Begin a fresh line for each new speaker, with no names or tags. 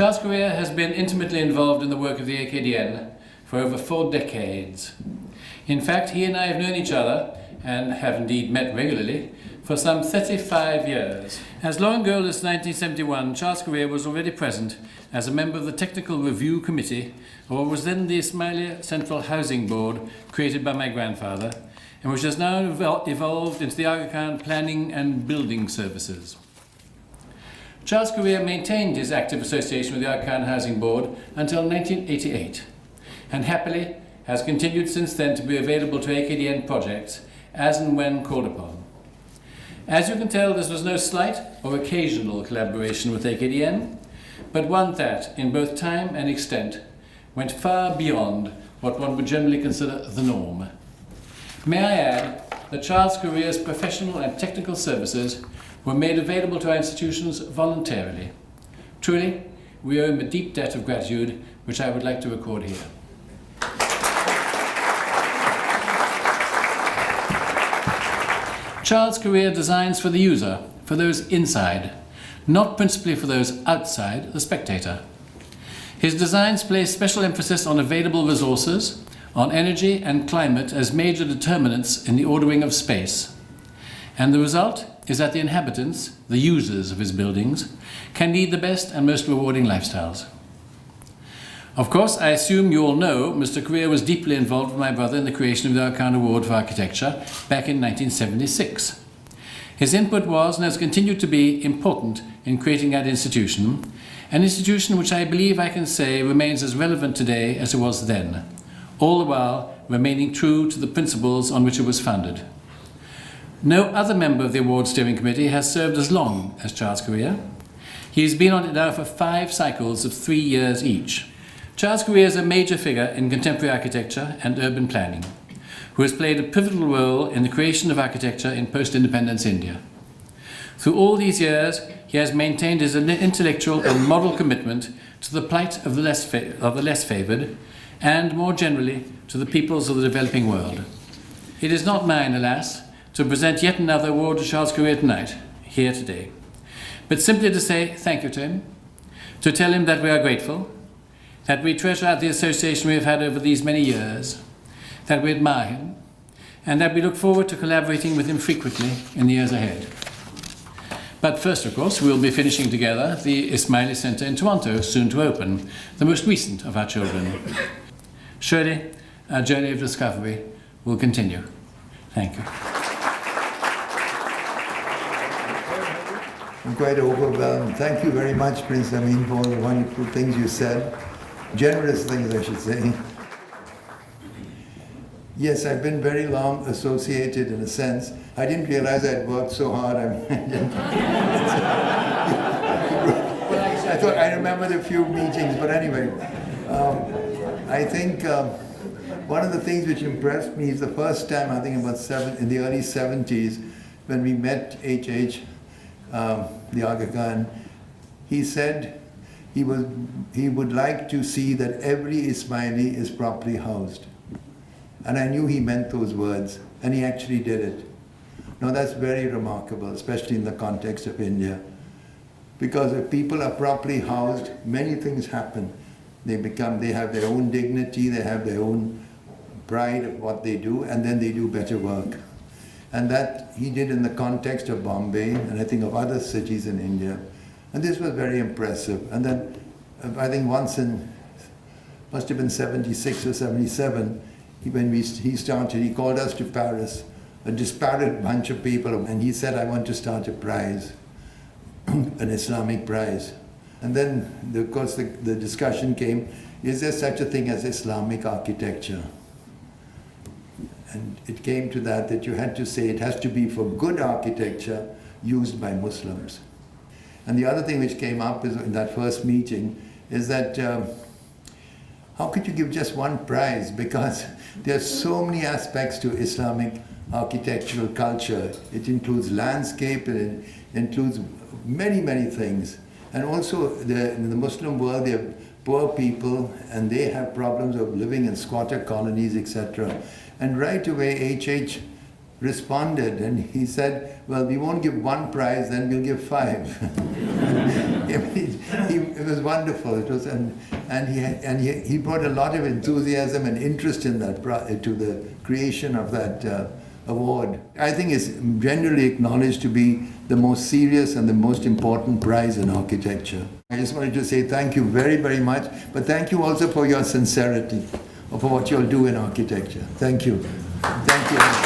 Charles Correa has been intimately involved in the work of the AKDN for over 4 decades. In fact, he and I have known each other, and have indeed met regularly, for some 35 years. As long ago as 1971, Charles Correa was already present as a member of the Technical Review Committee, or what was then the Ismaili Central Housing Board, created by my grandfather, and which has now evolved into the Aga Khan Planning and Building Services. Charles Correa maintained his active association with the Aga Khan Housing Board until 1988, and happily has continued since then to be available to AKDN projects as and when called upon. As you can tell, this was no slight or occasional collaboration with AKDN, but one that, in both time and extent, went far beyond what one would generally consider the norm. May I add that Charles Correa's professional and technical services were made available to our institutions voluntarily. Truly, we owe him a deep debt of gratitude, which I would like to record here. Charles Correa designs for the user, for those inside, not principally for those outside, the spectator. His designs place special emphasis on available resources, on energy and climate as major determinants in the ordering of space. And the result is that the inhabitants, the users of his buildings, can lead the best and most rewarding lifestyles. Of course, I assume you all know Mr. Correa was deeply involved with my brother in the creation of the Aga Khan Award for Architecture back in 1976. His input was and has continued to be important in creating that institution, an institution which I believe I can say remains as relevant today as it was then, all the while remaining true to the principles on which it was founded. No other member of the Award Steering Committee has served as long as Charles Correa. He has been on it now for 5 cycles of 3 years each. Charles Correa is a major figure in contemporary architecture and urban planning, who has played a pivotal role in the creation of architecture in post-independence India. Through all these years, he has maintained his intellectual and moral commitment to the plight of the less favoured, and more generally to the peoples of the developing world. It is not mine, alas, to present yet another award to Charles Correa tonight, here today, but simply to say thank you to him, to tell him that we are grateful, that we treasure the association we have had over these many years, that we admire him, and that we look forward to collaborating with him frequently in the years ahead. But first, of course, we'll be finishing together the Ismaili Centre in Toronto, soon to open, the most recent of our children. Surely, our journey of discovery will continue. Thank you.
I'm quite overwhelmed. Thank you very much, Prince Amyn, for all the wonderful things you said. Generous things, I should say. Yes, I've been very long associated in a sense. I didn't realize I'd worked so hard. I thought I remembered a few meetings, but anyway. I think one of the things which impressed me is the first time, I think about in the early 70s, when we met HH, the Aga Khan, he said he would like to see that every Ismaili is properly housed. And I knew he meant those words, and he actually did it. Now that's very remarkable, especially in the context of India. Because if people are properly housed, many things happen. They have their own dignity, they have their own pride of what they do, and then they do better work. And that he did in the context of Bombay, and I think of other cities in India. And this was very impressive. And then, I think once must have been 76 or 77, when he started, he called us to Paris, a disparate bunch of people, and he said, I want to start a prize, an Islamic prize. And then, of course, the discussion came, is there such a thing as Islamic architecture? And it came to that you had to say it has to be for good architecture used by Muslims. And the other thing which came up in that first meeting is that how could you give just one prize? Because there are so many aspects to Islamic architectural culture. It includes landscape, it includes many, many things. And also in the Muslim world, there are poor people and they have problems of living in squatter colonies, etc. And right away, HH responded, and he said, well, we won't give one prize, then we'll give 5. It was wonderful. It was, and he brought a lot of enthusiasm and interest in that to the creation of that award. I think it's generally acknowledged to be the most serious and the most important prize in architecture. I just wanted to say thank you very, very much, but thank you also for your sincerity, or for what you'll do in architecture. Thank you. Thank you.